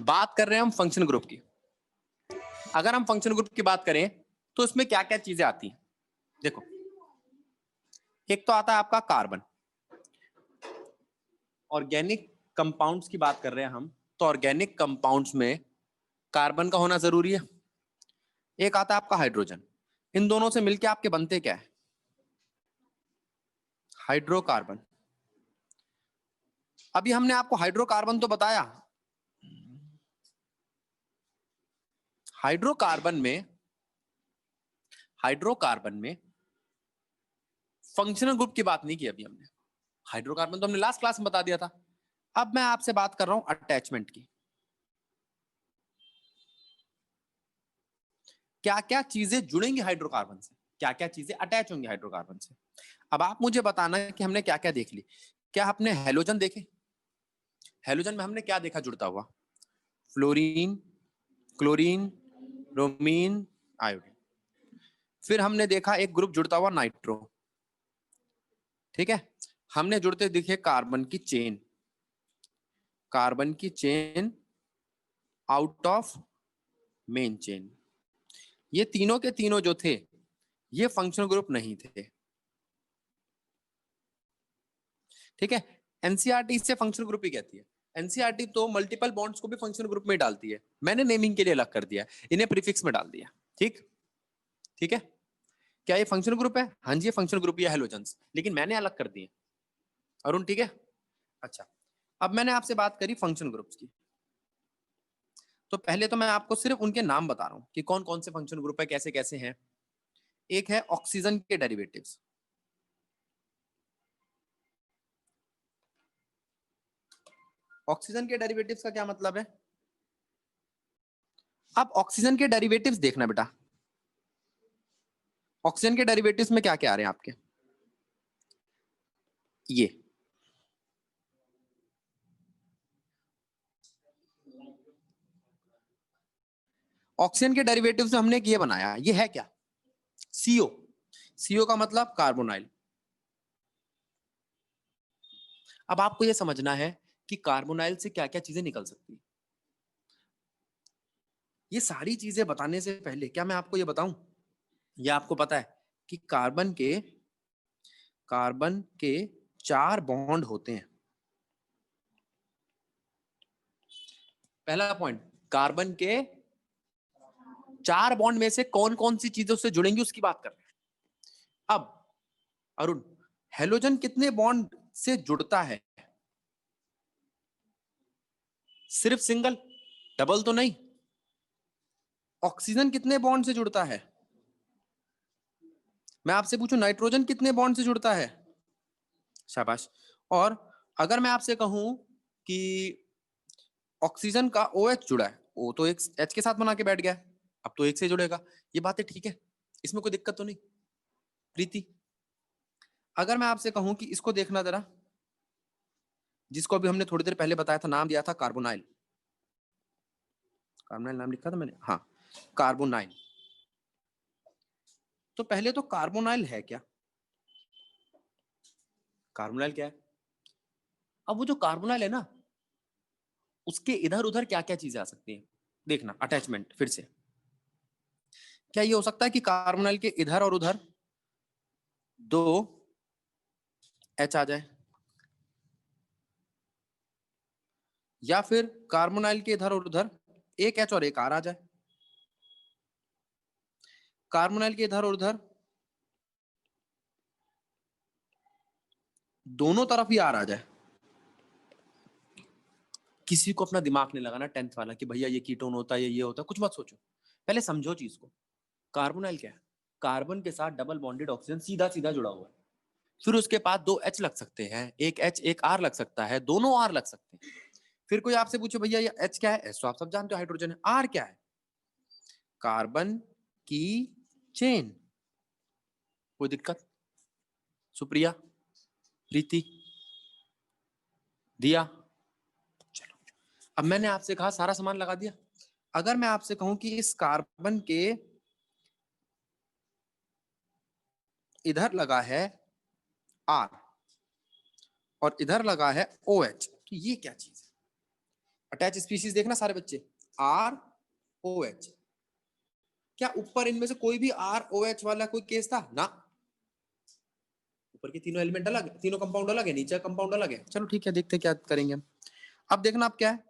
बात कर रहे हैं हम फंक्शन ग्रुप की। अगर हम फंक्शन ग्रुप की बात करें तो इसमें क्या क्या चीजें आती हैं? देखो, एक तो आता है आपका कार्बन। ऑर्गेनिक कंपाउंड्स की बात कर रहे हैं हम, तो ऑर्गेनिक कंपाउंड्स में कार्बन का होना जरूरी है। एक आता है आपका हाइड्रोजन। इन दोनों से मिलके आपके बनते क्या है? हाइड्रोकार्बन। अभी हमने आपको हाइड्रोकार्बन तो बताया। हाइड्रोकार्बन में फंक्शनल ग्रुप की बात नहीं की अभी हमने। हाइड्रोकार्बन तो हमने लास्ट क्लास में बता दिया था। अब मैं आपसे बात कर रहा हूं अटैचमेंट की। क्या क्या चीजें जुड़ेंगी हाइड्रोकार्बन से, क्या क्या चीजें अटैच होंगी हाइड्रोकार्बन से। अब आप मुझे बताना कि हमने क्या क्या देख ली। क्या आपने हेलोजन देखे? हेलोजन में हमने क्या देखा जुड़ता हुआ? Fluorine, chlorine, bromine, iodine. फिर हमने देखा एक ग्रुप जुड़ता हुआ नाइट्रो। ठीक है, हमने जुड़ते दिखे कार्बन की चेन। कार्बन की chain out of main chain. ये तीनों के तीनों जो थे ये फंक्शनल ग्रुप नहीं थे। ठीक है, एनसीईआरटी इससे फंक्शनल ग्रुप ही कहती है। एनसीईआरटी तो मल्टीपल बॉन्ड्स को भी फंक्शनल ग्रुप में डालती है। मैंने नेमिंग के लिए अलग कर दिया, इन्हें प्रीफिक्स में डाल दिया। ठीक ठीक है, क्या ये फंक्शनल ग्रुप है? हाँ जी, ये फंक्शनल ग्रुप है हेलोजन्स, लेकिन मैंने अलग कर दिए। अरुण ठीक है? अच्छा, अब मैंने आपसे बात करी फंक्शनल ग्रुप्स की। तो पहले तो मैं आपको सिर्फ उनके नाम बता रहा हूं कि कौन कौन से फंक्शनल ग्रुप है, कैसे कैसे हैं। एक है ऑक्सीजन के डेरिवेटिव्स। ऑक्सीजन के डेरिवेटिव्स का क्या मतलब है? अब ऑक्सीजन के डेरिवेटिव्स देखना बेटा, ऑक्सीजन के डेरिवेटिव्स में क्या क्या आ रहे हैं आपके? ये ऑक्सीजन के डेरिवेटिव्स में हमने ये बनाया, ये है क्या? सीओ। सीओ का मतलब कार्बोनाइल। अब आपको ये समझना है कि कार्बोनाइल से क्या क्या चीजें निकल सकती है। ये सारी चीजें बताने से पहले क्या मैं आपको ये बताऊं, ये आपको पता है कि कार्बन के 4 बॉन्ड होते हैं। पहला पॉइंट, कार्बन के 4 बॉन्ड में से कौन कौन सी चीजें उससे जुड़ेंगी उसकी बात कर रहे हैं। अब अरुण, हेलोजन कितने बॉन्ड से जुड़ता है? सिर्फ सिंगल, डबल तो नहीं। ऑक्सीजन कितने बॉन्ड से जुड़ता है? मैं आपसे पूछूं नाइट्रोजन कितने बॉन्ड से जुड़ता है? शाबाश। और अगर मैं आपसे कहूं कि ऑक्सीजन का OH जुड़ा है, O तो एक H के साथ बना के बैठ गया है, अब तो एक से जुड़ेगा। ये बातें ठीक है, इसमें कोई दिक्कत तो नहीं। प्रीति, अगर मैं आपसे कहूं कि इसको देखना जरा, जिसको अभी हमने थोड़ी देर पहले बताया था, नाम दिया था कार्बोनाइल। कार्बोनाइल नाम लिखा था मैंने, हाँ, कार्बोनाइल। तो पहले तो कार्बोनाइल है क्या? कार्बोनाइल क्या है? अब वो जो कार्बोनाइल है ना, उसके इधर उधर क्या क्या चीजें आ सकती हैं देखना। अटैचमेंट फिर से, क्या ये हो सकता है कि कार्बोनाइल के इधर और उधर 2 H आ जाए, या फिर कार्बोनाइल के इधर और उधर 1 H और 1 R आ जाए, कार्बोनाइल के इधर और उधर दोनों तरफ ही R आ जाए। किसी को अपना दिमाग नहीं लगाना 10th वाला कि भैया ये कीटोन होता है, ये होता है, कुछ मत सोचो, पहले समझो चीज को। कार्बोनाइल क्या है? कार्बन के साथ डबल बॉन्डेड ऑक्सीजन सीधा सीधा जुड़ा हुआ है। फिर उसके बाद 2 H लग सकते हैं, 1 H 1 R लग सकता है, दोनों R लग सकते हैं। फिर कोई आपसे पूछे भैया ये H क्या है? H तो आप सब जानते हो हाइड्रोजन है। R क्या है? कार्बन की चेन। कोई दिक्कत? सुप्रिया, प्रीति, दिया? चलो, अब मैंने आपसे कहा सारा सामान लगा दिया। अगर मैं आपसे कहूं कि इस कार्बन के इधर लगा है R और इधर लगा है OH, तो ये क्या चीज है? अटैच स्पीशीज देखना सारे बच्चे, ROH। क्या ऊपर इनमें से कोई भी ROH वाला कोई केस था? ना, ऊपर के तीनों एलिमेंट अलग है, तीनों कंपाउंड अलग है, नीचे कंपाउंड अलग है। चलो ठीक है, देखते हैं क्या करेंगे हम। अब देखना आप क्या है,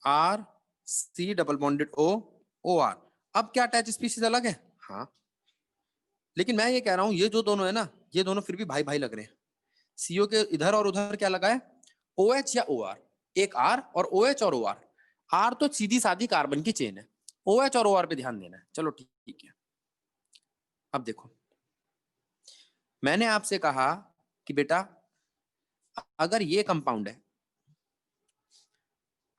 RC डबल बॉन्डेड OR। अब क्या अटैच स्पीशीज अलग है? हाँ, लेकिन मैं ये कह रहा हूं ये जो दोनों है ना, ये दोनों फिर भी भाई भाई लग रहे हैं। CO के इधर और उधर क्या लगा है? OH या OR, एक R और OH और OR। R तो सीधी सादी कार्बन की चेन है, OH और OR पे ध्यान देना है। चलो ठीक है, अब देखो मैंने आपसे कहा कि बेटा अगर ये कंपाउंड है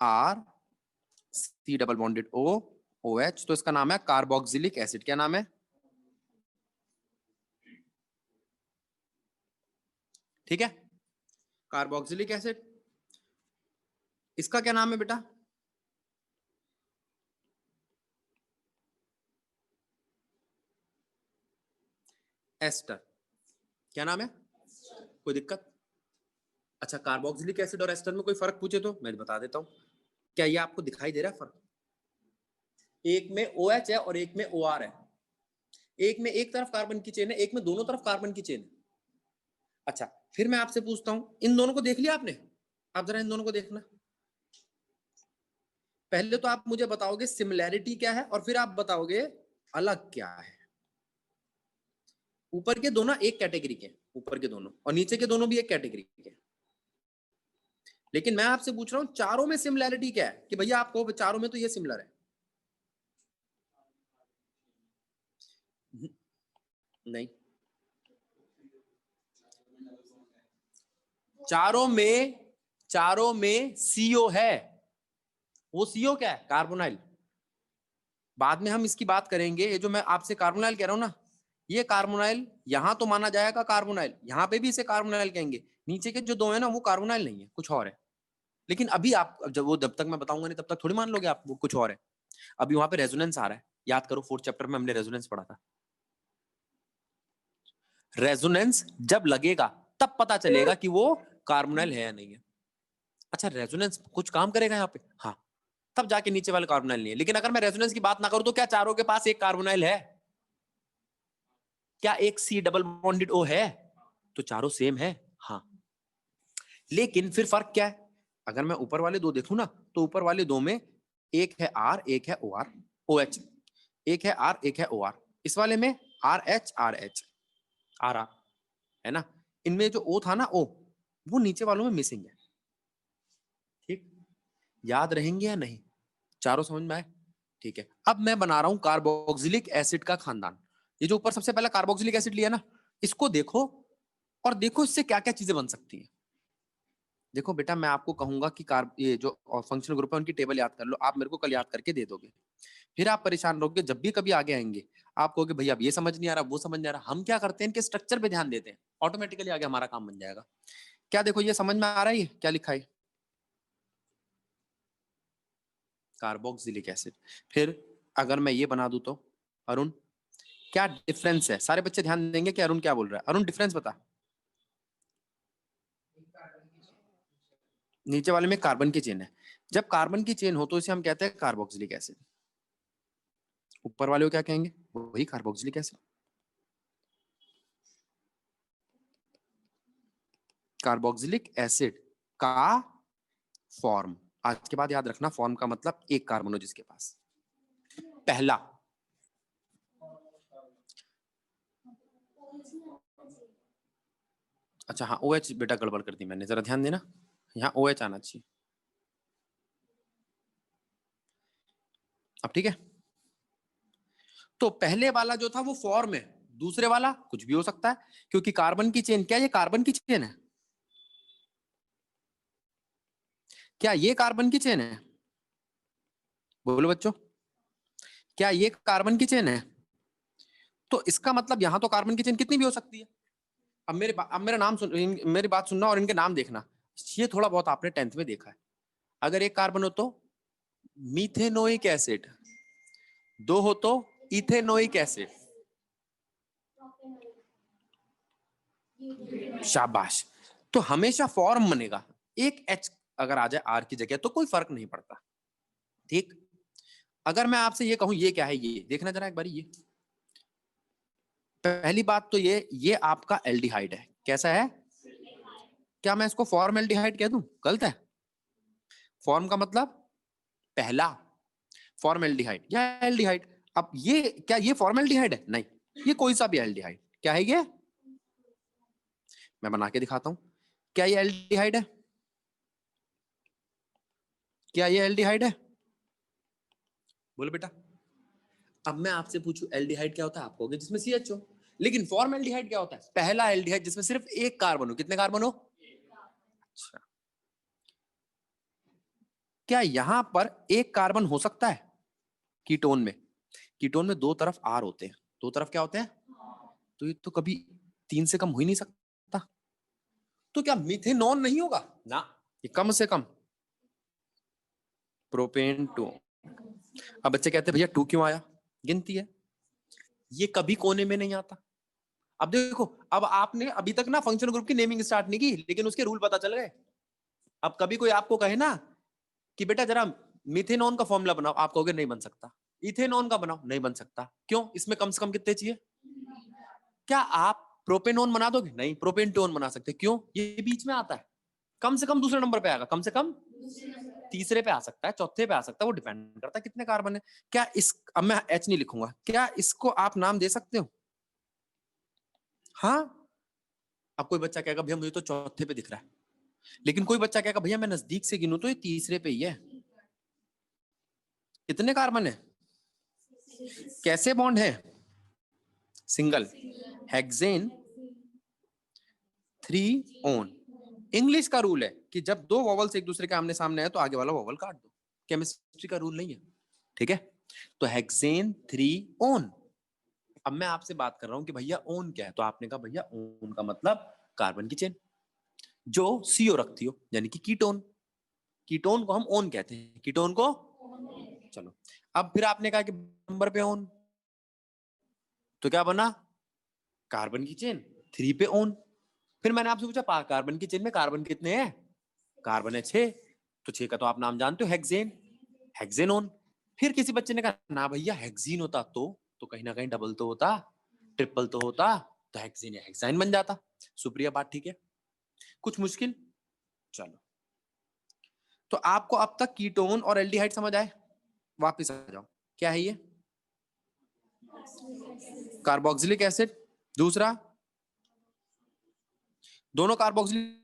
RC डबल बॉन्डेड OH, तो इसका नाम है कार्बोक्सिलिक एसिड। क्या नाम है? ठीक है, कार्बोक्सिलिक एसिड। इसका क्या नाम है बेटा? एस्टर। क्या नाम है? कोई दिक्कत? अच्छा, कार्बोक्सिलिक एसिड और एस्टर में कोई फर्क पूछे तो मैं बता देता हूं। क्या ये आपको दिखाई दे रहा है फर्क? एक में OH है और एक में OR है। एक में एक तरफ कार्बन की चेन है, एक में दोनों तरफ कार्बन की चेन है। अच्छा, फिर मैं आपसे पूछता हूं, इन दोनों को देख लिया आपने? आप जरा इन दोनों को देखना। पहले तो आप मुझे बताओगे सिमिलैरिटी क्या है, और फिर आप बताओगे अलग क्या है। ऊपर के दोनों एक कैटेगरी के, ऊपर के दोनों, और नीचे के दोनों भी एक कैटेगरी के। लेकिन मैं आपसे पूछ रहा हूं चारों में सिमिलैरिटी क्या है, कि भैया आप कहो चारों में तो ये सिमिलर है। नहीं, चारों में CO है। वो CO क्या है? कार्बोनाइल। बाद में हम इसकी बात करेंगे। ये जो मैं आपसे कार्बोनाइल कह रहा हूं ना, ये कार्बोनाइल यहां तो माना जाएगा कार्बोनाइल, यहां पे भी इसे कार्बोनाइल कहेंगे। नीचे के जो दो है ना, वो कार्बोनाइल नहीं है, कुछ और है। लेकिन अभी आप जब तक मैं बताऊंगा नहीं तब तक थोड़ी मान लोगे आप वो कुछ और है। अभी वहां पे रेजोनेंस आ रहा है, याद करो 4th चैप्टर में हमने रेजोनेंस पढ़ा था। रेजोनेंस जब लगेगा तब पता चलेगा कि वो कार्बोनाइल है या नहीं है। अच्छा, रेजोनेंस कुछ काम करेगा यहाँ पे? हाँ, तब जाके नीचे वाले कार्बोनाइल नहीं है। लेकिन अगर मैं रेजोनेंस की बात ना करूं तो क्या चारों के पास एक कार्बोनाइल है? क्या एक C डबल बॉन्डेड O है? तो चारों सेम है। हाँ, लेकिन फिर फर्क क्या है? अगर मैं ऊपर वाले दो देखूं ना, तो ऊपर वाले दो में एक है R, एक है OH। एक है R, एक है OR। इस वाले में RH RH RR है ना। इनमें जो O था ना, O वो नीचे वालों में मिसिंग है। ठीक, याद रहेंगे या नहीं? चारों समझ में आए? ठीक है, अब मैं बना रहा हूं कार्बोक्सिलिक एसिड का खानदान। ये जो ऊपर सबसे पहला कार्बोक्सिलिक एसिड लिया ना, इसको देखो और देखो इससे क्या क्या चीजें बन सकती हैं। देखो बेटा, मैं आपको कहूंगा कि ये जो फंक्शनल ग्रुप है उनकी टेबल याद कर लो, आप मेरे को कल याद करके दे दोगे। फिर आप परेशान रहोगे, जब भी कभी आगे आएंगे आप कहोगे भैया अब ये समझ नहीं आ रहा, वो समझ नहीं आ रहा। हम क्या करते हैं, इनके स्ट्रक्चर पे ध्यान देते हैं, ऑटोमेटिकली आगे हमारा काम बन जाएगा। क्या देखो, ये समझ में आ रहा है ये क्या लिखा है? Carboxylic acid. फिर अगर मैं ये बना दूं तो अरुण, क्या डिफरेंस है? सारे बच्चे ध्यान देंगे कि अरुण क्या बोल रहा है। अरुण डिफरेंस बता। नीचे वाले में कार्बन की चेन है। जब कार्बन की चेन हो तो इसे हम कहते हैं कार्बोक्सिलिक एसिड। ऊपर वाले को क्या कहेंगे? वही कार्बोक्सिलिक एसिड। कार्बोक्सिलिक एसिड का फॉर्म, आज के बाद याद रखना, फॉर्म का मतलब एक कार्बन हो जिसके पास पहला। अच्छा हाँ, OH बेटा गड़बड़ कर दी मैंने, जरा ध्यान देना, यहाँ OH आना चाहिए। अब ठीक है, तो पहले वाला जो था वो फॉर्म है, दूसरे वाला कुछ भी हो सकता है, क्योंकि कार्बन की चेन, क्या ये कार्बन की चेन है? क्या ये कार्बन की चेन है? बोलो बच्चों, क्या ये कार्बन की चेन है? तो इसका मतलब यहां तो कार्बन की चेन कितनी भी हो सकती है। अब मेरा नाम सुन, मेरी बात सुनना और इनके नाम देखना। ये थोड़ा बहुत आपने 10th में देखा है। अगर एक कार्बन हो तो मीथेनोइक एसिड, दो हो तो इथेनोइक एसिड। शाबाश। तो हमेशा फॉर्म बनेगा, एक H अगर आ जाए R की जगह तो कोई फर्क नहीं पड़ता, ठीक। अगर मैं आपसे ये कहूं ये क्या है, ये देखना जरा एक बार, ये पहली बात तो ये आपका एल्डिहाइड है। कैसा है? क्या मैं इसको फॉर्मएल्डिहाइड कह दूं? गलत है। फॉर्म का मतलब पहला, फॉर्मएल्डिहाइड या एल्डिहाइड। अब ये क्या ये फॉर्मएल्डिहाइड है? नहीं, ये कोई सा भी एल्डिहाइड। क्या है ये? मैं बना के दिखाता हूं। क्या ये एल्डिहाइड है? क्या ये एल्डिहाइड है? बोलो बेटा। अब मैं आपसे पूछूं एल्डिहाइड क्या होता है, आप कहोगे जिसमें CH हो। लेकिन फॉर्मएल्डिहाइड क्या होता है? पहला एल्डिहाइड जिसमें सिर्फ एक कार्बन हो। कितने कार्बन हो? अच्छा, क्या यहां पर एक कार्बन हो सकता है कीटोन में? कीटोन में दो तरफ R होते हैं। दो तरफ क्या होते हैं? तो ये तो कभी 3 से कम हो ही नहीं सकता। तो क्या मिथेनॉन नहीं होगा ना? ये कम से कम प्रोपेन 2। अब बच्चे कहते हैं भैया 2 क्यों आया? गिनती है, ये कभी कोने में नहीं आता। अब देखो, अब आपने अभी तक ना फंक्शनल ग्रुप की नेमिंग स्टार्ट नहीं की, लेकिन उसके रूल पता चल गए। अब कभी कोई आपको कहे ना कि बेटा जरा मिथेनॉन का फॉर्मूला बनाओ, आप कहोगे नहीं बन सकता। इथेनॉन का बनाओ, नहीं बन सकता। क्यों? इसमें कम से कम कितने चाहिए? क्या आप प्रोपेनॉन बना दोगे? नहीं, प्रोपेनटोन बना सकते। क्यों? ये बीच में आता है, कम से कम दूसरे नंबर पे आएगा, कम से कम तीसरे पे आ सकता है, चौथे पे आ सकता है, वो डिपेंड करता है कितने कार्बन है। क्या इस, अब मैं H नहीं लिखूंगा, क्या इसको आप नाम दे सकते हो? हाँ। अब कोई बच्चा कहेगा भैया मुझे तो चौथे पे दिख रहा है, लेकिन कोई बच्चा कहेगा भैया मैं नजदीक से गिनूं तो ये तीसरे पे ही है। कितने कार्बन है? कैसे बॉन्ड है? सिंगल। Hexane 3 own. इंग्लिश का रूल है कि जब दो वॉवल्स एक दूसरे के आमने सामने है तो आगे वाला वॉवल काट दो। केमिस्ट्री का रूल नहीं है, ठीक है। तो हेक्सेन 3 ओन। अब मैं आपसे बात कर रहा हूं कि भैया ओन क्या है, तो आपने कहा भैया ओन का मतलब कार्बन की चेन जो CO रखती हो, यानी कि कीटोन। कीटोन को हम ओन कहते हैं, कीटोन को। चलो, अब फिर आपने कहा कि नंबर पे ओन, तो क्या बना? कार्बन की चेन 3 पे ओन। फिर मैंने आपसे पूछा कार्बन की चेन में कार्बन कितने हैं? कार्बन है 6। तो 6 का तो आप नाम जानते हो, हेक्सेन, हेक्सेनोन। फिर किसी बच्चे ने कहा ना भैया हेक्सीन होता तो कहीं ना कहीं डबल तो होता, ट्रिपल तो होता, तो हेक्सीन या हेक्साइन बन जाता। सुप्रिया, बात ठीक है? कुछ मुश्किल? चलो, तो आपको अब तक कीटोन और एल्डिहाइड समझ आए? वापस आ जाओ, क्या है ये? Carboxylic acid. दूसरा, दोनों कार्बोक्सिलिक।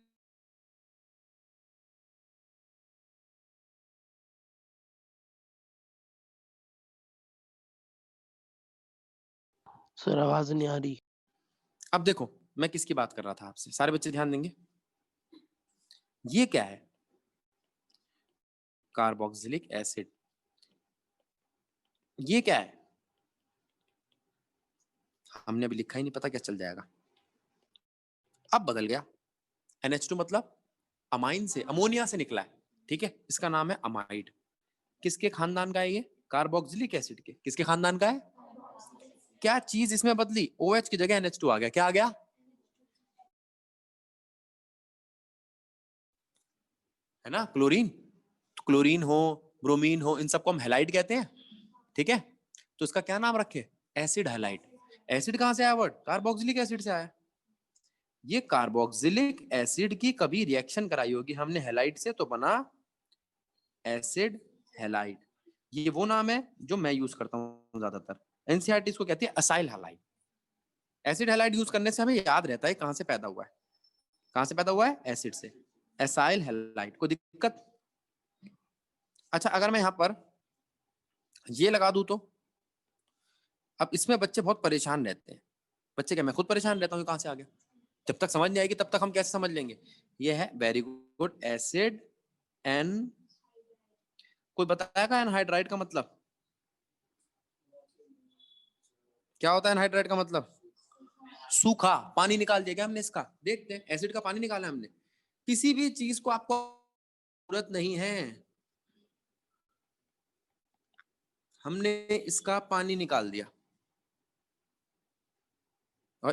सर आवाज नहीं आ रही। अब देखो मैं किसकी बात कर रहा था आपसे, सारे बच्चे ध्यान देंगे। ये क्या है? Carboxylic acid. ये क्या है? हमने अभी लिखा ही नहीं, पता क्या चल जाएगा। अब बदल गया। NH2 मतलब अमाइन से, अमोनिया से निकला है, ठीक है। इसका नाम है अमाइड। किसके खानदान का है ये? कार्बोक्सिलिक एसिड के। किसके खानदान का है? क्या चीज इसमें बदली? OH की जगह NH2 आ गया। क्या आ गया? है ना, क्लोरीन। क्लोरीन हो, ब्रोमीन हो, इन सबको हम हैलाइड कहते हैं, ठीक है। तो इसका क्या नाम रखे? Acid halide. एसिड कहां से आया वर्ड? कार्बोक्सिलिक एसिड से आया। ये कार्बोक्सिलिक एसिड की कभी रिएक्शन कराई होगी हमने हैलाइड से, तो बना एसिड हैलाइड। ये वो नाम है जो मैं यूज करता हूं ज्यादातर। एनसीईआरटी इसको कहती है acyl halide. Acid halide use करने से हमें याद रहता है कहां से पैदा हुआ है। कहां से पैदा हुआ है? एसिड से। Acyl halide. को दिक्कत? अच्छा, अगर मैं यहां पर ये लगा दूं तो? अब इसमें बच्चे बहुत परेशान रहते हैं। बच्चे क्या, मैं खुद परेशान रहता हूँ कहां से आ गया। जब तक समझ नहीं आएगी तब तक हम कैसे समझ लेंगे? ये है वेरी गुड, एसिड एन। कोई बताएगा एनहाइड्राइड का मतलब क्या होता है? एनहाइड्राइड का मतलब सूखा पानी निकाल दिया क्या हमने इसका? देखते हैं, एसिड का पानी निकाला हमने। किसी भी चीज को आपको जरूरत नहीं है, हमने इसका पानी निकाल दिया। और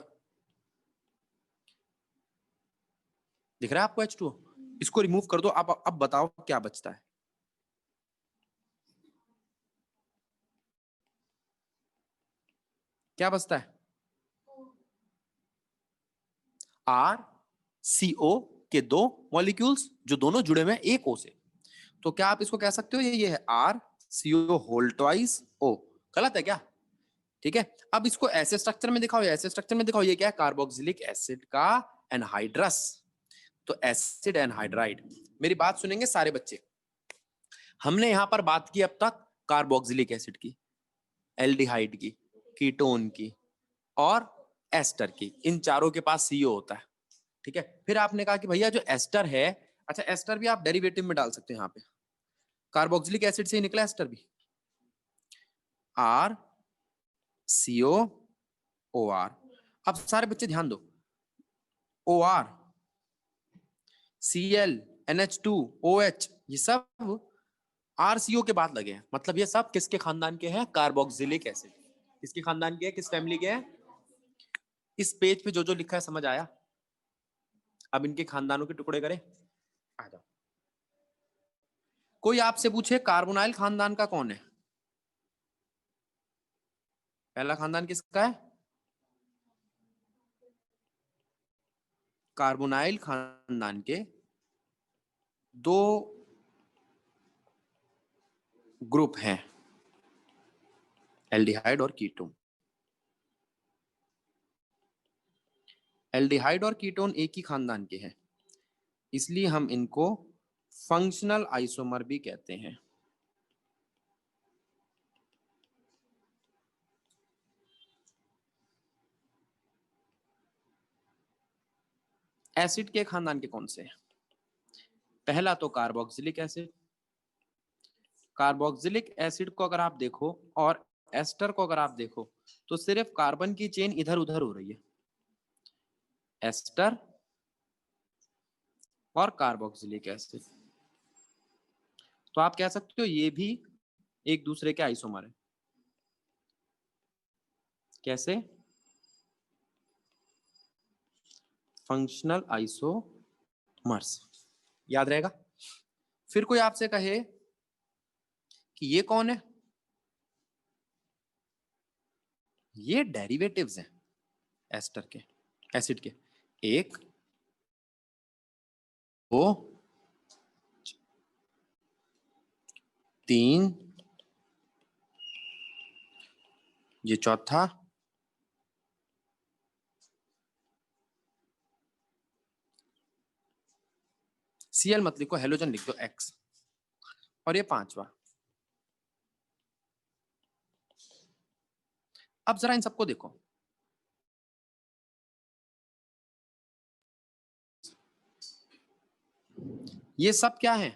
दिख रहा है आपको H2O? इसको रिमूव कर दो। अब बताओ क्या बचता है? क्या बचता है? आर सी ओ के दो मॉलिक्यूल्स जो दोनों जुड़े हुए हैं एक ओ से। तो क्या आप इसको कह सकते हो ये है R C O whole twice O? गलत है क्या? ठीक है, अब इसको ऐसे स्ट्रक्चर में दिखाओ, ऐसे स्ट्रक्चर में दिखाओ। ये क्या है? कार्बोक्सिलिक एसिड का एनहाइड्रस। तो एसिड एनहाइड्राइड। मेरी बात सुनेंगे सारे बच्चे। हमने यहां पर बात की अब तक कार्बोक्सिलिक एसिड की, एल्डिहाइड की, कीटोन की और एस्टर की। इन चारों के पास सीओ होता है। ठीक है, फिर आपने कहा कि भैया जो एस्टर है, अच्छा एस्टर भी आप डेरिवेटिव में डाल सकते हो। यहाँ पे कार्बोक्सिलिक एसिड से ही निकला एस्टर भी, आर सीओ ओ आर। अब सारे बच्चे ध्यान दो, O R C L N H two O H, ये सब आरसीओ के बाद लगे हैं। मतलब ये सब किसके खानदान के हैं? Carboxylic acid. किसके खानदान के हैं? किस फैमिली के हैं? इस पेज पे जो जो लिखा है समझ आया? अब इनके खानदानों के टुकड़े करें। आ जाओ। कोई आपसे पूछे कार्बोनाइल खानदान का कौन है? पहला खानदान किसका है? कार्बोनाइल खानदान के दो ग्रुप हैं, एल्डिहाइड और कीटोन। एल्डिहाइड और कीटोन एक ही खानदान के हैं, इसलिए हम इनको फंक्शनल आइसोमर भी कहते हैं। एसिड के खानदान के कौन से हैं? पहला तो कार्बोक्सिलिक एसिड। कार्बोक्सिलिक एसिड को अगर आप देखो और एस्टर को अगर आप देखो तो सिर्फ कार्बन की चेन इधर उधर हो रही है, एस्टर और कार्बोक्सिलिक एसिड। तो आप कह सकते हो ये भी एक दूसरे के आइसोमर है। कैसे? Functional isomers. याद रहेगा। फिर कोई आपसे कहे कि ये कौन है? ये डेरिवेटिव्स हैं एस्टर के, एसिड के। एक, दो, तीन, ये चौथा, सीएल मत लिखो, हेलोजन लिख दो एक्स, और ये पांचवा। अब जरा इन सबको देखो, ये सब क्या है?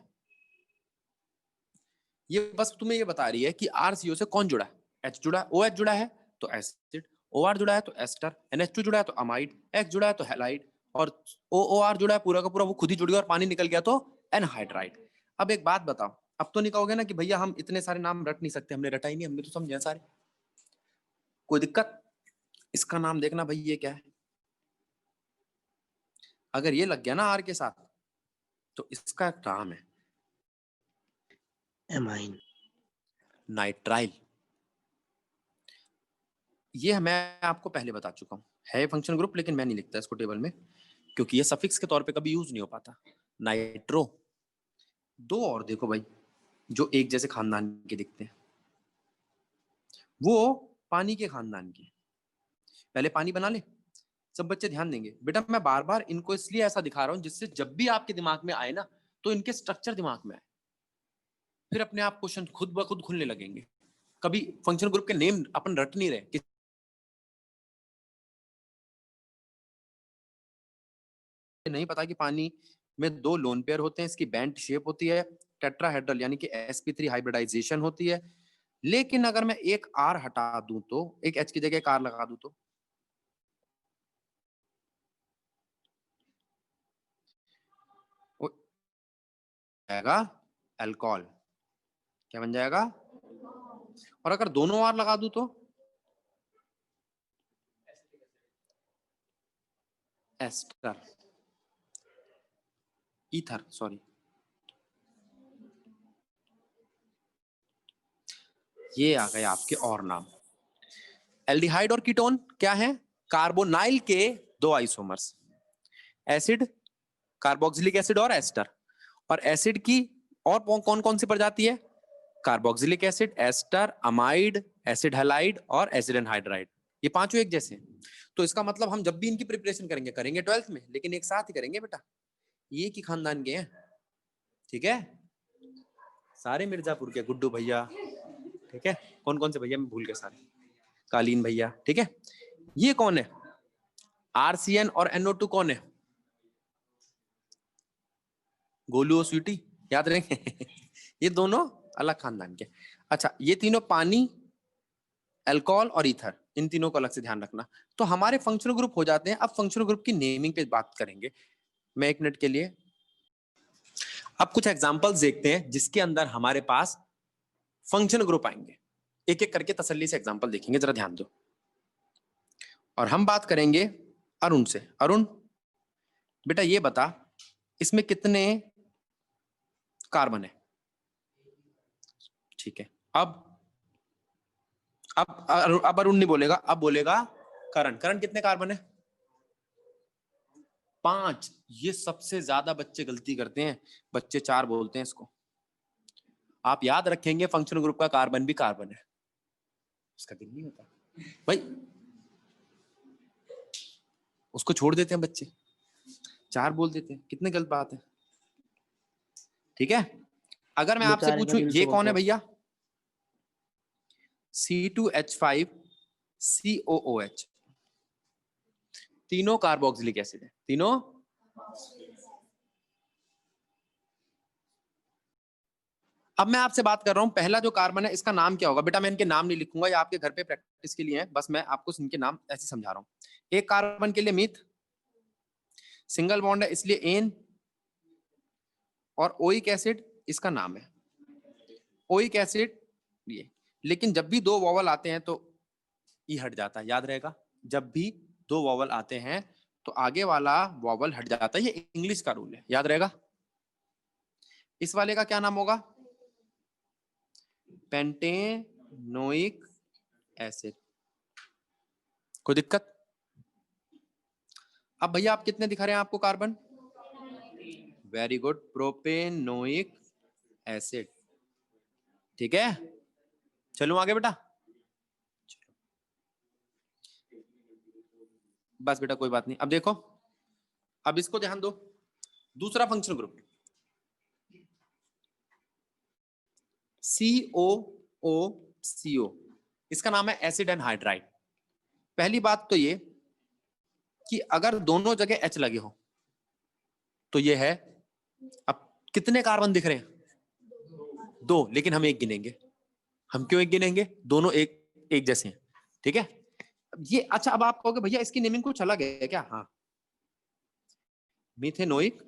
ये बस तुम्हें ये बता रही है कि आरसीओ से कौन जुड़ा है। एच जुड़ा है, ओ एच जुड़ा है तो एसिड, ओ आर जुड़ा है तो एस्टर, NH2 जुड़ा है तो अमाइड, एक्स जुड़ा है तो हैलाइड, और ओ आर जुड़ा है पूरा का पूरा, वो खुद ही जुड़ गया और पानी निकल गया तो एनहाइड्राइड। अब एक बात बताओ, अब तो नहीं कहोगे ना कि भैया हम इतने सारे नाम रट नहीं सकते, हमने रटा ही नहीं, हमने तो समझे सारे। कोई दिक्कत? इसका नाम देखना भाई, ये क्या है? अगर ये लग गया ना आर के साथ तो इसका एक नाम है एमाइन, नाइट्राइल। ये मैं आपको पहले बता चुका हूं, है फंक्शन ग्रुप, लेकिन मैं नहीं लिखता इसको टेबल में क्योंकि ये सफिक्स के तौर पे कभी यूज नहीं हो पाता। नाइट्रो। दो और देखो भाई जो एक जैसे खानदान के दिखते हैं, वो पानी के खानदान के। पहले पानी बना ले। सब बच्चे ध्यान देंगे बेटा, मैं बार बार इनको इसलिए ऐसा दिखा रहा हूं जिससे जब भी आपके दिमाग में आए ना तो इनके स्ट्रक्चर दिमाग में आए, फिर अपने आप क्वेश्चन खुद ब खुद खुलने लगेंगे। कभी फंक्शन ग्रुप के नेम अपन रट नहीं रहे, नहीं पता कि पानी में दो लोन पेयर होते हैं, इसकी बैंड शेप होती है, टेट्राहेड्रल यानी कि sp3 हाइब्रिडाइजेशन होती है। लेकिन अगर मैं एक आर हटा दूं तो, एक एच की जगह एक आर लगा दूं तो जाएगा अल्कोहल। क्या बन जाएगा? और अगर दोनों आर लगा दूं तो एस्टर। ईथर, सॉरी, ये आ गए आपके और नाम। एल्डिहाइड और कीटोन क्या है? कार्बोनाइल के दो आइसोमर्स, एसिड, कार्बोक्सिलिक एसिड और एस्टर। और एसिड की और कौन कौन सी प्रजाति है? Carboxylic acid, ester, amide, acid halide और एसिड एनहाइड्राइड। ये पांचों एक जैसे हैं। तो इसका मतलब हम जब भी इनकी प्रिपरेशन करेंगे 12th में, लेकिन एक साथ ही करेंगे बेटा, ये की खानदान के हैं, ठीक है? सारे मिर्जापुर के, गुड्डू भैया, ठीक है? कौन कौन से भैया मैं भूल गया सारे, कालीन भैया, ठीक है? ये कौन है? आरसीएन और NO2 कौन है? गोलू और स्वीटी, याद रहेंगे? ये दोनों अलग खानदान के। अच्छा, ये तीनों पानी, अल्कोहल और ईथर, इन तीनों को अलग से ध्यान रखना। तो हमारे फंक्शनल ग्रुप हो जाते हैं। अब फंक्शनल ग्रुप की नेमिंग पे बात करेंगे मैं 1 मिनट के लिए। अब कुछ एग्जांपल्स देखते हैं जिसके अंदर हमारे पास फंक्शनल ग्रुप आएंगे। एक एक करके तसल्ली से एग्जांपल देखेंगे, जरा ध्यान दो। और हम बात करेंगे अरुण से। अरुण बेटा ये बता, इसमें कितने कार्बन है? ठीक है। अब अरुण नहीं बोलेगा, अब बोलेगा करण। करण कितने कार्बन है? 5। ये सबसे ज्यादा बच्चे गलती करते हैं, बच्चे 4 बोलते हैं इसको। आप याद रखेंगे फंक्शनल ग्रुप का कार्बन भी कार्बन है, उसका दिन नहीं होता भाई, उसको छोड़ देते हैं बच्चे, 4 बोल देते हैं, कितने गलत बात है, ठीक है? अगर मैं आपसे पूछूं ये कौन है भैया? C2H5COOH, तीनों कार्बोक्सिलिक एसिड है, तीनों। अब मैं आपसे बात कर रहा हूं, पहला जो कार्बन है इसका नाम क्या होगा? बेटा मैं इनके नाम नहीं लिखूंगा, ये आपके घर पे प्रैक्टिस के लिए है, बस मैं आपको इनके नाम ऐसे समझा रहा हूं। एक कार्बन के लिए मीथ, सिंगल बॉन्ड है इसलिए एन, और ओइक एसिड इसका नाम है, ओइक एसिड ये। लेकिन जब भी 2 वॉवल आते हैं तो ई हट जाता है, याद रहेगा? जब भी 2 वॉवल आते हैं तो आगे वाला वॉवल हट जाता है, ये इंग्लिश का रूल है, याद रहेगा? इस वाले का क्या नाम होगा? Pentanoic acid. कोई दिक्कत? अब भैया आप कितने दिखा रहे हैं आपको carbon? Very good, propanoic acid, ठीक है? चलूं आगे बेटा? बस बेटा कोई बात नहीं। अब देखो, अब इसको ध्यान दो, दूसरा फंक्शनल ग्रुप COOCO, इसका नाम है एसिड एनहाइड्राइड। पहली बात तो ये कि अगर दोनों जगह H लगे हो तो ये है। अब कितने कार्बन दिख रहे हैं? 2, लेकिन हम एक गिनेंगे। हम क्यों एक गिनेंगे? दोनों एक जैसे हैं, ठीक है? ये अच्छा, अब आप कहोगे भैया इसकी नेमिंग कुछ अलग है क्या? हाँ, मीथेनोइक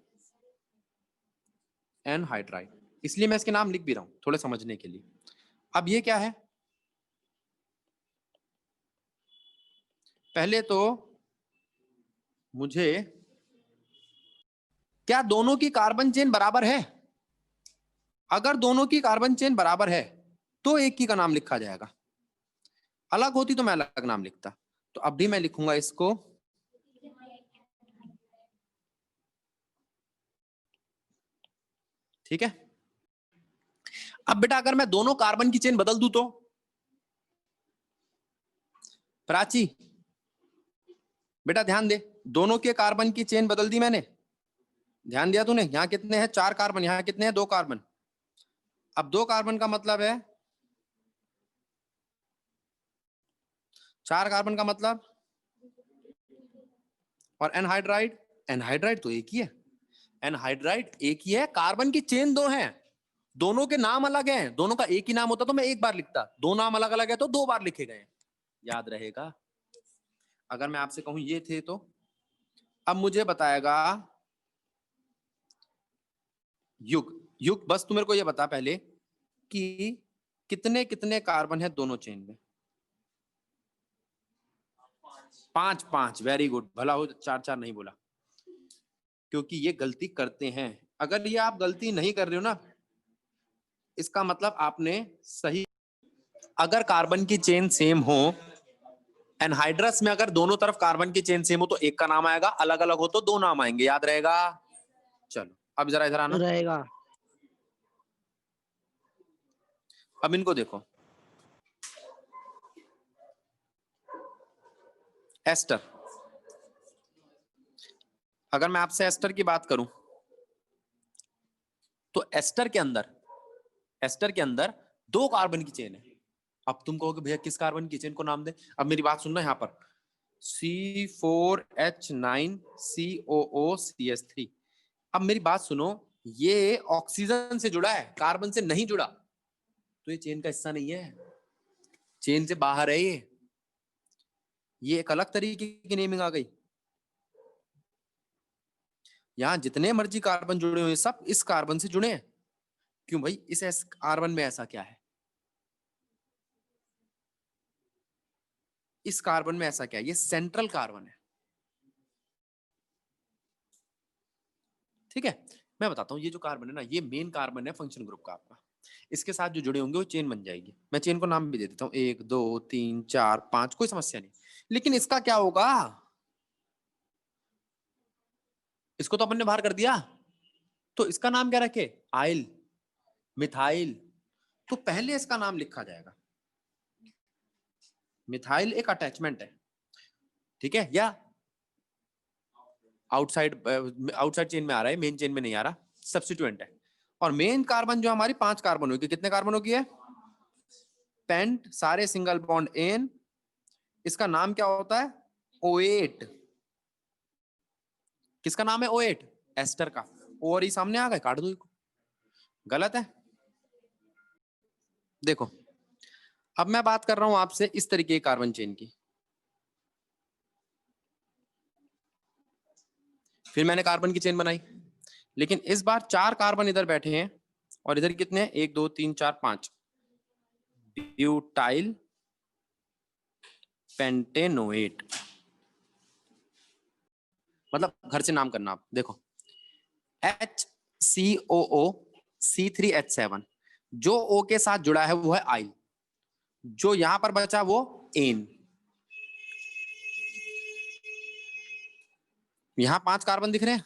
एनहाइड्राइड, इसलिए मैं इसके नाम लिख भी रहा हूं थोड़े समझने के लिए। अब ये क्या है? पहले तो मुझे, क्या दोनों की कार्बन चेन बराबर है? अगर दोनों की कार्बन चेन बराबर है तो एक की का नाम लिखा जाएगा, अलग होती तो मैं अलग नाम लिखता। तो अब भी मैं लिखूंगा इसको ठीक है। अब बेटा अगर मैं दोनों कार्बन की चेन बदल दूं तो? प्राची बेटा ध्यान दे, दोनों के कार्बन की चेन बदल दी मैंने, ध्यान दिया तूने? यहां कितने हैं? 4 कार्बन, यहां कितने हैं? 2 कार्बन। अब 2 कार्बन का मतलब है 4 कार्बन का मतलब, और एनहाइड्राइड, एनहाइड्राइड तो एक ही है, एनहाइड्राइड एक ही है, कार्बन की चेन 2 हैं, दोनों के नाम अलग हैं। दोनों का एक ही नाम होता तो मैं एक बार लिखता, 2 नाम अलग अलग है तो 2 बार लिखे गए, याद रहेगा? अगर मैं आपसे कहूं ये थे तो? अब मुझे बताएगा युग, युग बस तू मेरे को ये बता पहले कि कितने कितने कार्बन है दोनों चेन में? 5 वेरी गुड, भला हो 4 नहीं बोला, क्योंकि ये गलती करते हैं। अगर ये आप गलती नहीं कर रहे हो ना, इसका मतलब आपने सही। अगर कार्बन की चेन सेम हो, एनहाइड्रस में अगर दोनों तरफ कार्बन की चेन सेम हो तो एक का नाम आएगा, अलग अलग हो तो दो नाम आएंगे, याद रहेगा। चलो अब जरा इधर आना, रहेगा। अब इनको देखो। एस्टर, अगर मैं आपसे एस्टर की बात करूं तो एस्टर के अंदर दो कार्बन की चेन है। अब तुम कहोगे भैया किस कार्बन की चेन को नाम दे। अब मेरी बात सुनना, यहाँ पर C4H9COO CH3। अब मेरी बात सुनो, ये ऑक्सीजन से जुड़ा है, कार्बन से नहीं जुड़ा, तो ये चेन का हिस्सा नहीं है, चेन से बाहर है। ये एक अलग तरीके की नेमिंग आ गई। यहां जितने मर्जी कार्बन जुड़े हुए सब इस कार्बन से जुड़े हैं। क्यों भाई, इस कार्बन में ऐसा क्या है, इस कार्बन में ऐसा क्या है, ये सेंट्रल कार्बन है। ठीक है, मैं बताता हूँ, ये जो कार्बन है ना, ये मेन कार्बन है फंक्शन ग्रुप का आपका। इसके साथ जो जुड़े होंगे वो चेन बन जाएगी। मैं चेन को नाम भी दे देता हूँ, 1 2 3 4 5, कोई समस्या नहीं। लेकिन इसका क्या होगा, इसको तो अपन ने बाहर कर दिया, तो इसका नाम क्या रखे, आइल, मिथाइल। तो पहले इसका नाम लिखा जाएगा। मिथाइल एक अटैचमेंट है, ठीक है, या आउटसाइड चेन में आ रहा है, मेन चेन में नहीं आ रहा, सब्स्टिट्यूएंट है। और मेन कार्बन जो हमारी 5 कार्बन होगी, कितने कार्बन होगी है, पेंट, सारे सिंगल बॉन्ड एन, इसका नाम क्या होता है, O8। किसका नाम है O8, एस्टर का। और ये सामने आ गए, काट दो इसको, गलत है। देखो अब मैं बात कर रहा हूं आपसे इस तरीके की कार्बन चेन की। फिर मैंने कार्बन की चेन बनाई, लेकिन इस बार 4 कार्बन इधर बैठे हैं और इधर कितने, 1 2 3 4 5, ब्यूटाइल पेंटेनोएट। मतलब घर से नाम करना आप। देखो HCOO C3H7, जो O के साथ जुड़ा है वो है आइल, जो यहां पर बचा वो एन। यहां 5 कार्बन दिख रहे हैं,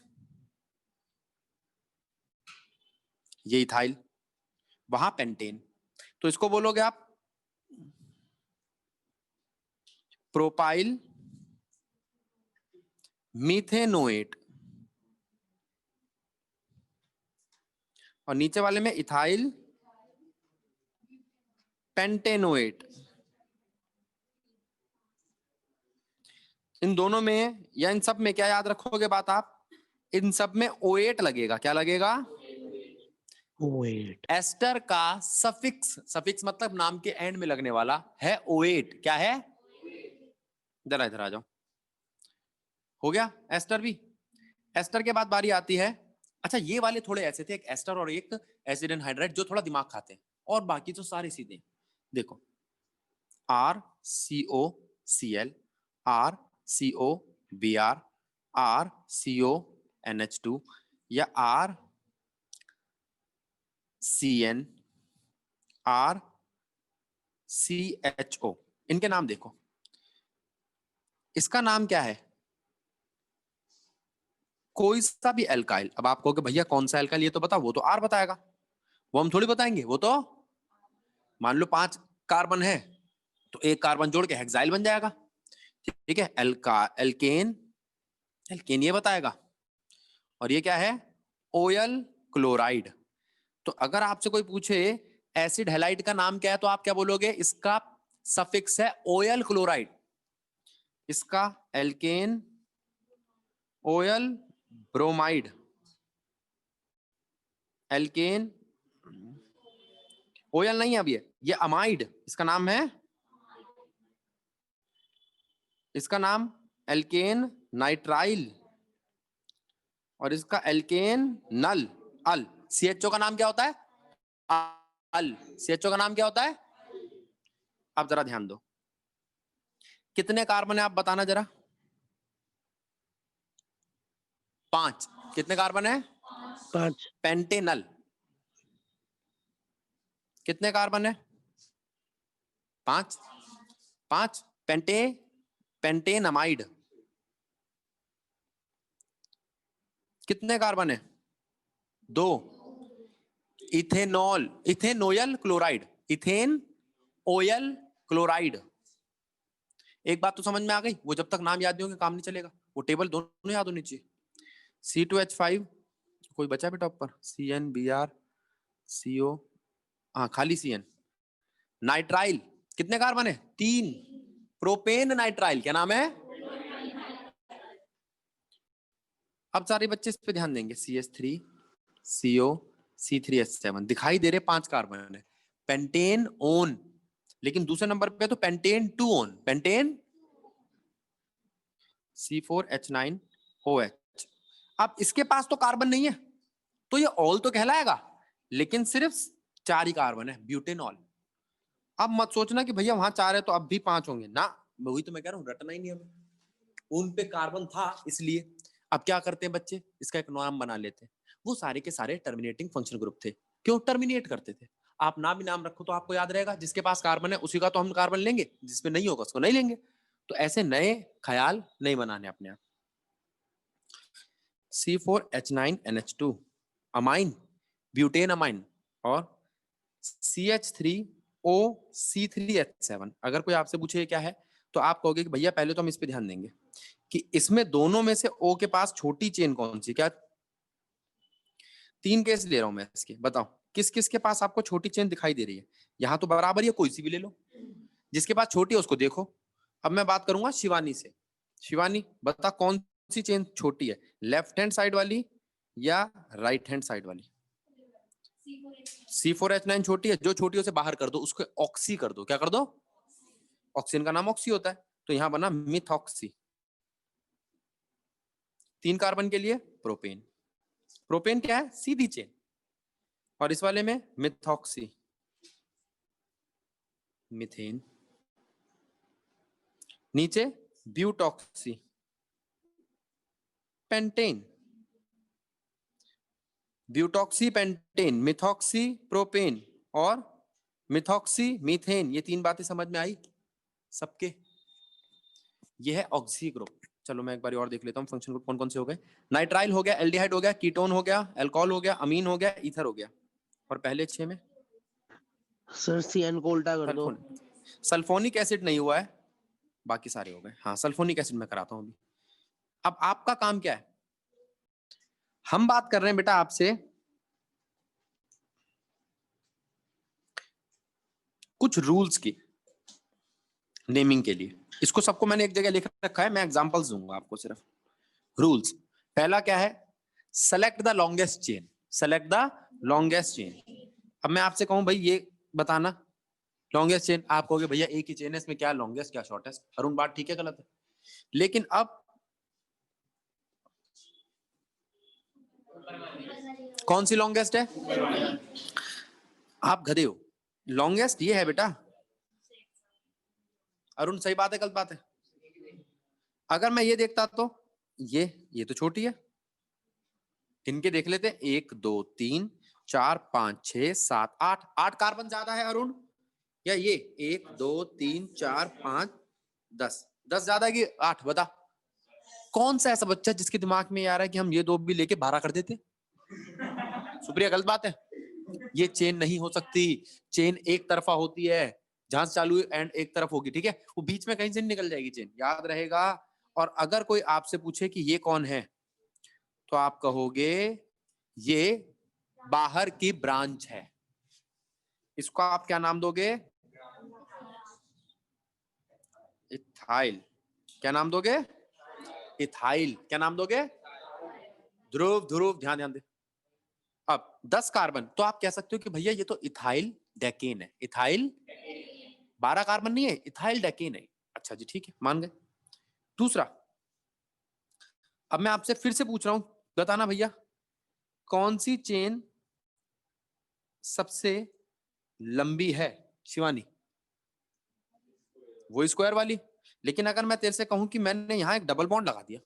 ये इथाइल, वहां पेंटेन, तो इसको बोलोगे आप प्रोपाइल मीथेनोएट। और नीचे वाले में इथाइल पेंटेनोएट। इन दोनों में या इन सब में क्या याद रखोगे बात आप, इन सब में O8 लगेगा। क्या लगेगा, O8। एस्टर का सफिक्स मतलब नाम के एंड में लगने वाला है O8। क्या है, जरा इधर आ जाओ, हो गया एस्टर भी। एस्टर के बाद बारी आती है, अच्छा ये वाले थोड़े ऐसे थे, एक एस्टर और एक एसिड एनहाइड्राइड, जो थोड़ा दिमाग खाते हैं, और बाकी तो सारे सीधे। देखो RCOCl, RCOBr, RCONH2 या RCN, RCHO, इनके नाम देखो। इसका नाम क्या है, कोई सा भी एल्काइल। अब आप कहोगे भैया कौन सा एल्काइल, ये तो बता, वो तो आर बताएगा, वो हम थोड़ी बताएंगे। वो तो मान लो 5 कार्बन है तो एक कार्बन जोड़ के हेक्साइल बन जाएगा, ठीक है। एल्केन, एल्केन ये बताएगा। और ये क्या है, ओयल क्लोराइड। तो अगर आपसे कोई पूछे एसिड हैलाइड का नाम क्या है, तो आप क्या बोलोगे, इसका सफिक्स है ओयल क्लोराइड, इसका alkane oyl bromide, alkane oyl नहीं है। अब ये अमाइड, इसका नाम है, इसका नाम एल्केन नाइट्राइल, और इसका एल्केन नल अल। CHO का नाम क्या होता है, अल। CHO का नाम क्या होता है। अब जरा ध्यान दो, कितने कार्बन है आप बताना जरा, 5। कितने कार्बन है, 5। पेंटेनल कितने कार्बन है? 5। 5 पेंटेनमाइड कितने कार्बन है? 2। Ethanol ethanoyl chloride ethanoyl chloride. एक बात तो समझ में आ गई, वो जब तक नाम याद नहीं होंगे काम नहीं चलेगा, वो टेबल दोनों याद होनी चाहिए। C2H5 कोई बचा बेटा ऊपर? CnBr CO, हाँ खाली CN। नाइट्राइल कितने कार्बन है? 3। प्रोपेन नाइट्राइल क्या नाम है? अब सारे बच्चे इस पे ध्यान देंगे। CH3 CO C3H7 दिखाई दे रहे 5 कार्बन है। पेंटेन ओन, लेकिन दूसरे नंबर पे तो पेंटेन 2 ओन, पेंटेन C4H9OH। अब इसके पास तो कार्बन नहीं है तो ये ऑल तो कहलाएगा, लेकिन सिर्फ 4 ही कार्बन है, ब्यूटेनॉल। अब मत सोचना कि भैया वहां 4 है तो अब भी 5 होंगे ना, वही तो मैं कह रहा हूं, रटना ही नहीं हमें, उन पे कार्बन था इसलिए। अब क्या करते हैं बच्चे, इसका एक नाम बना लेते हैं। वो सारे के सारे टर्मिनेटिंग फंक्शन ग्रुप थे। क्यों टर्मिनेट करते थे? आप ना भी नाम रखो तो आपको याद रहेगा, जिसके पास कार्बन है उसी का तो हम कार्बन लेंगे, जिसपे नहीं होगा उसको नहीं लेंगे। तो ऐसे नए ख्याल नहीं बनाने अपने आप। C4H9NH2 अमाइन, ब्यूटेन अमाइन, और CH3OC3H7। अगर कोई आपसे पूछे क्या है तो आप कहोगे कि भैया पहले तो हम इस पे ध्यान देंगे कि इसमें दोनों में से O के पास छोटी चेन कौन सी। क्या 3 केस ले रहा हूं मैं इसके, बताओ किस किस के पास आपको छोटी चेन दिखाई दे रही है? यहां तो बराबर ही है, कोई सी भी ले लो, जिसके पास छोटी है उसको देखो। अब मैं बात करूंगा शिवानी से। शिवानी बता कौन सी चेन छोटी है, लेफ्ट हैंड साइड वाली या राइट हैंड साइड वाली? C4H9 छोटी है, जो छोटी है उसे बाहर कर दो, उसको ऑक्सी कर दो। क्या कर दो? ऑक्सीजन का नाम ऑक्सी होता है, तो यहां बना मिथऑक्सी। 3 कार्बन के लिए प्रोपेन। प्रोपेन क्या है? सीधी चेन, और इस वाले में मिथऑक्सी, मीथेन, नीचे ब्यूटॉक्सी, पेंटेन, ब्यूटॉक्सी पेंटेन, मिथॉक्सी प्रोपेन और मिथॉक्सी मीथेन। ये 3 बातें समझ में आई सबके? ये है ऑक्सी ग्रुप। चलो मैं एक बार और देख लेता हूँ फंक्शन ग्रुप कौन कौन से हो गए। नाइट्राइल हो गया, एल्डिहाइड हो गया, कीटोन हो गया, अल्कोहल हो गया, अमीन हो गया, ईथर हो गया। और पहले 6 में सर CN को उल्टा कर दो। सल्फोनिक एसिड नहीं हुआ है, बाकी सारे हो गए। हाँ सल्फोनिक एसिड मैं कराता हूँ अभी। अब आपका काम क्या है? हम बात कर रहे हैं बेटा आपसे कुछ रूल्स की नेमिंग के लिए। इसको सबको मैंने एक जगह लिख रखा है, मैं एग्जांपल्स दूंगा आपको सिर्फ। रूल्स पहला क्या है? Select the longest chain, select the longest chain. अब मैं आपसे कहूं भाई ये बताना लॉन्गेस्ट चेन, आप कहोगे भैया एक ही चेन है, इसमें क्या लॉन्गेस्ट क्या शॉर्टेस्ट? अरुण बात ठीक है गलत है? लेकिन अब कौन सी लॉन्गेस्ट है? आप गधे हो, लॉन्गेस्ट ये है बेटा। अरुण सही बात है गलत बात है? अगर मैं ये देखता तो ये तो छोटी है, इनके देख लेते। 1 2 3 4 5 6 7 8, 8 कार्बन ज्यादा है अरुण, या ये 1 2 3 4 5 10, 10 ज्यादा है कि 8? बता कौन सा ऐसा बच्चा जिसके दिमाग में ये आ रहा है कि हम ये 2 भी लेके 12 कर देते? सुप्रिया गलत बात है, ये चेन नहीं हो सकती। चेन एक तरफा होती है, जहां से चालू एंड एक तरफ होगी, ठीक है? वो बीच में कहीं से निकल जाएगी चेन, याद रहेगा। और अगर कोई आपसे पूछे कि ये कौन है तो आप कहोगे ये बाहर की ब्रांच है। इसको आप क्या नाम दोगे? इथाइल। क्या नाम दोगे? इथाइल। क्या नाम दोगे? ध्रुव ध्रुव ध्यान ध्यान दे। अब 10 कार्बन तो आप कह सकते हो कि भैया ये तो इथाइल डेकेन है। इथाइल 12 कार्बन नहीं है, इथाइल डेकेन है। अच्छा जी ठीक है, मान गए। दूसरा, अब मैं आपसे फिर से पूछ रहा हूं, बताना भैया कौन सी चेन सबसे लंबी है? शिवानी वो स्क्वायर वाली। लेकिन अगर मैं तेरे से कहूं कि मैंने यहां एक डबल बॉन्ड लगा दिया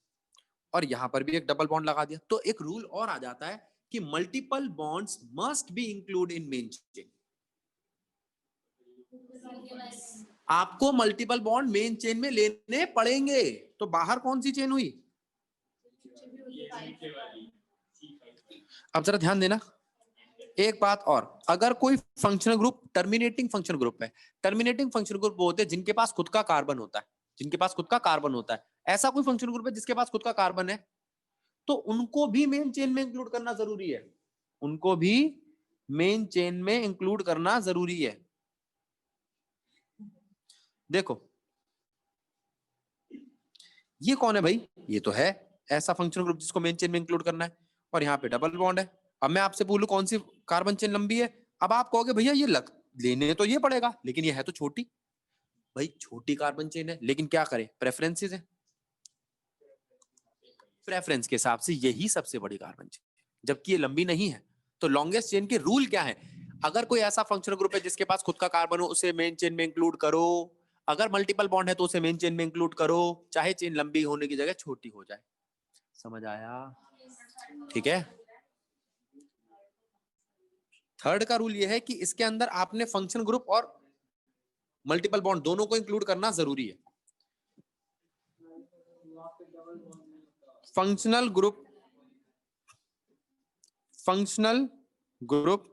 और यहां पर भी एक डबल बॉन्ड लगा दिया, तो एक रूल और आ जाता है कि multiple bonds must be include in main chain. आपको मल्टीपल बॉन्ड मेन चेन में लेने पड़ेंगे। तो बाहर कौन सी चेन हुई? अब जरा ध्यान देना एक बात और, अगर कोई functional group terminating functional group है, टर्मिनेटिंग फंक्शनल ग्रुप वो होते हैं जिनके पास खुद का कार्बन होता है, जिनके पास खुद का कार्बन होता है। ऐसा कोई फंक्शनल ग्रुप है जिसके पास खुद का कार्बन है, तो उनको भी मेन चेन में इंक्लूड करना जरूरी है, उनको भी मेन चेन में इंक्लूड करना जरूरी है। देखो ये कौन है भाई? ये तो है ऐसा फंक्शनल ग्रुप जिसको मेन चेन में इंक्लूड करना है, और यहाँ पे डबल बॉन्ड है। अब मैं आपसे बोलूं कौन सी कार्बन चेन लंबी है, अब आप कहोगे भैया ये लेने तो ये पड़ेगा, लेकिन ये है तो छोटी। भाई छोटी कार्बन चेन है, लेकिन क्या करें, प्रेफरेंसेस है, प्रेफरेंस के हिसाब से यही सबसे बड़ी कार्बन चेन, जबकि ये लंबी नहीं है। तो लॉन्गेस्ट चेन के रूल क्या है? अगर कोई ऐसा फंक्शनल ग्रुप है जिसके पास खुद का कार्बन हो, उसे मेन चेन में इंक्लूड करो। अगर मल्टीपल बॉन्ड है तो उसे मेन चेन में इंक्लूड करो, चाहे चेन लंबी होने की जगह छोटी हो जाए। समझ आया? ठीक है। थर्ड का रूल ये है कि इसके अंदर आपने फंक्शनल ग्रुप और मल्टीपल बॉन्ड दोनों को इंक्लूड करना जरूरी है। फंक्शनल ग्रुप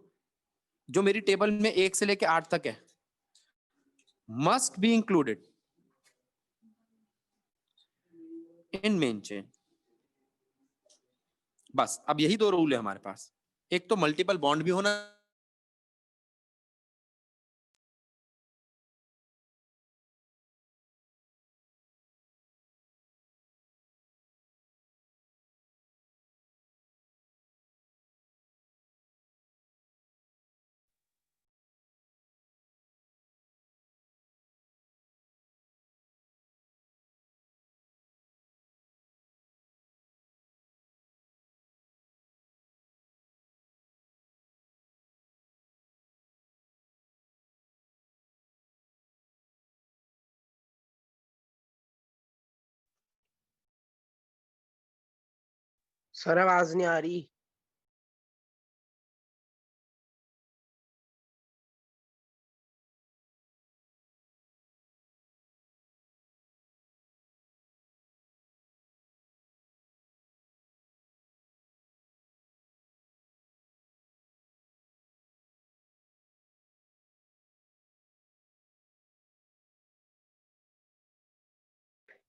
जो मेरी टेबल में 1 से लेके 8 तक है, must be included in main chain. बस अब यही दो रूल है हमारे पास, एक तो मल्टीपल बॉन्ड भी होना, सर आवाज नहीं आ रही।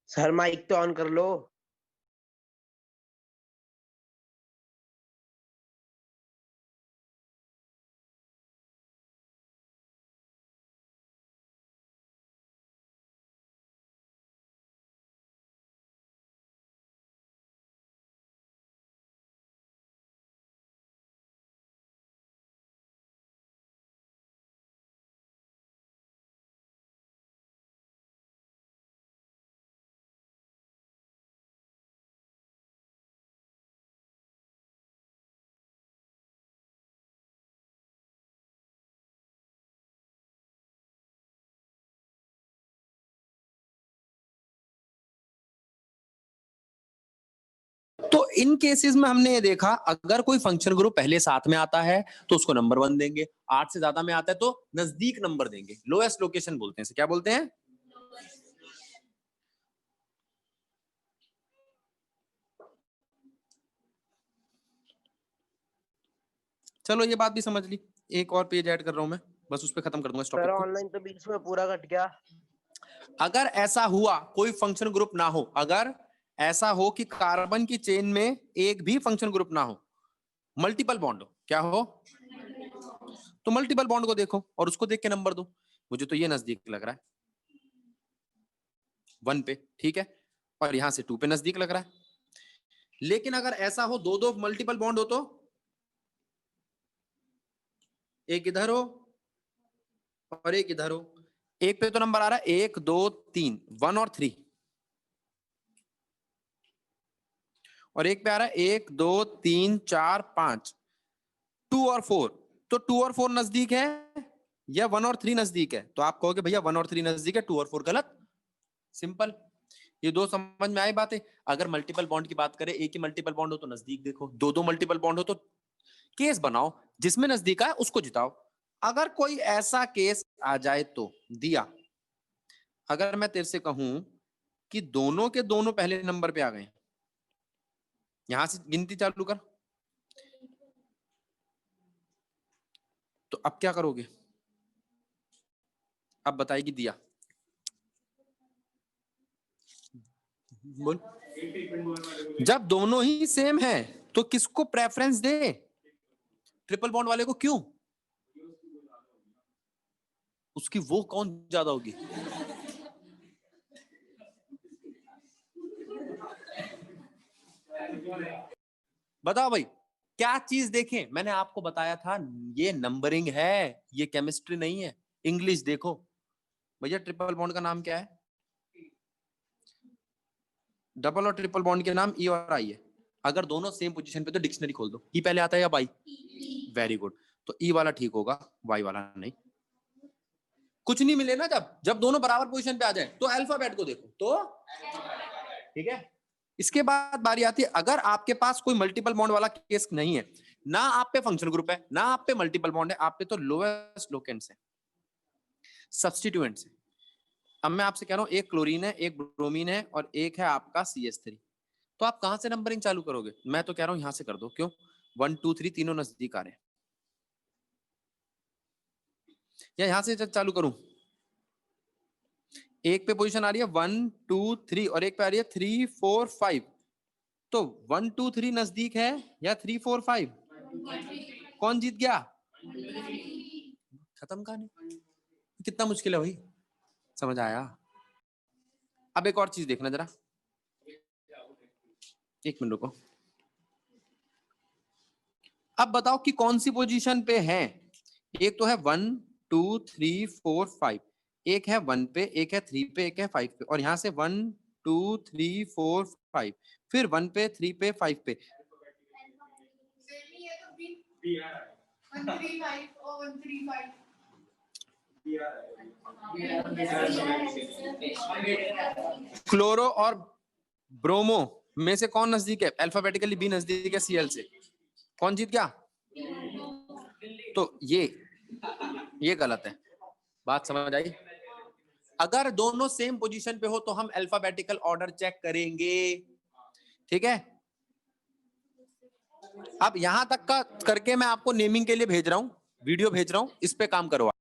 सर माइक तो ऑन कर लो। तो इन केसेस में हमने ये देखा, अगर कोई फंक्शन ग्रुप पहले साथ में आता है तो उसको नंबर 1 देंगे, 8 से ज्यादा में आता है तो नजदीक नंबर देंगे, लोएस्ट लोकेशन बोलते हैं इसे, क्या बोलते हैं? चलो ये बात भी समझ ली। एक और पेज ऐड कर रहा हूं मैं, बस उस पर खत्म कर दूंगा इस टॉपिक को। ऑनलाइन तो बीच में पूरा कट गया। अगर ऐसा हुआ कोई फंक्शन ग्रुप ना हो, अगर ऐसा हो कि कार्बन की चेन में एक भी फंक्शन ग्रुप ना हो, मल्टीपल बॉन्ड हो, क्या हो? तो मल्टीपल बॉन्ड को देखो और उसको देख के नंबर दो। मुझे तो ये नजदीक लग रहा है 1 पे, ठीक है, और यहां से 2 पे नजदीक लग रहा है। लेकिन अगर ऐसा हो दो दो मल्टीपल बॉन्ड हो, तो एक इधर हो और एक इधर हो, एक पे तो नंबर आ रहा है 1 2 3, 1 और 3, और एक पे आ रहा है 1 2 3 4 5, 2 और 4। तो 2 और 4 नजदीक है या 1 और 3 नजदीक है? तो आप कहोगे भैया 1 और 3 नजदीक है, 2 और 4 गलत। सिंपल। ये दो समझ में आई बातें। अगर मल्टीपल बॉन्ड की बात करें, एक ही मल्टीपल बॉन्ड हो तो नजदीक देखो, दो दो मल्टीपल बॉन्ड हो तो केस बनाओ, जिसमें नजदीक आए उसको जिताओ। अगर कोई ऐसा केस आ जाए तो दिया, अगर मैं तेरे से कहूं कि दोनों के दोनों पहले नंबर पे आ गए, यहां से गिनती चालू कर, तो अब क्या करोगे? अब बताएगी दिया, बोल। जब दोनों ही सेम है तो किसको प्रेफरेंस दे? ट्रिपल बॉन्ड वाले को। क्यों? उसकी वो कौन ज्यादा होगी? बताओ भाई, क्या चीज देखें? मैंने आपको बताया था ये नंबरिंग है, ये केमिस्ट्री नहीं है। इंग्लिश देखो भैया, ट्रिपल बॉन्ड का नाम क्या है? डबल और ट्रिपल बॉन्ड के नाम ई और आई है। अगर दोनों सेम पोजीशन पे तो डिक्शनरी खोल दो, ई पहले आता है या बाई? Very good. तो ई वाला ठीक होगा, वाई वाला नहीं। कुछ नहीं मिले ना, जब दोनों बराबर पोजीशन पे आ जाए तो अल्फाबेट को देखो तो ठीक है। इसके बाद बारी आती है, अगर आपके पास कोई मल्टीपल बॉन्ड वाला केस नहीं है, ना आप पे फंक्शनल ग्रुप है, ना आप पे मल्टीपल बॉन्ड है, आप पे तो लोएस्ट लोकेंट्स है, सब्स्टिट्यूएंट्स है। अब मैं आपसे कह रहा हूं, एक क्लोरीन है, एक ब्रोमीन है और एक है आपका CH3, तो आप कहां से नंबरिंग चालू करोगे? मैं तो कह रहा हूं यहां से कर दो। क्यों? 1 2 3 तीनों नजदीक आ रहे हैं, या यहां से चालू करूं? एक पे पोजीशन आ रही है 1 2 3 और एक पे आ रही है 3 4 5, तो 1 2 3 नजदीक है या 3 4 5? कौन जीत गया? खत्म कहानी। कितना मुश्किल है भाई, समझ आया? अब एक और चीज देखना जरा, एक मिनट रुको। अब बताओ कि कौन सी पोजीशन पे है? एक तो है 1 2 3 4 5, एक है 1 पे, एक है 3 पे, एक है 5 पे, और यहां से 1 2 3 4 5, फिर 1 पे 3 पे 5 पे। क्लोरो और ब्रोमो में से कौन नजदीक है? अल्फाबेटिकली बी नजदीक है Cl से। कौन जीत गया? तो ये गलत है। बात समझ आई? अगर दोनों सेम पोजीशन पे हो तो हम अल्फाबेटिकल ऑर्डर चेक करेंगे, ठीक है? अब यहां तक का करके मैं आपको नेमिंग के लिए भेज रहा हूं, वीडियो भेज रहा हूं, इस पे काम करो।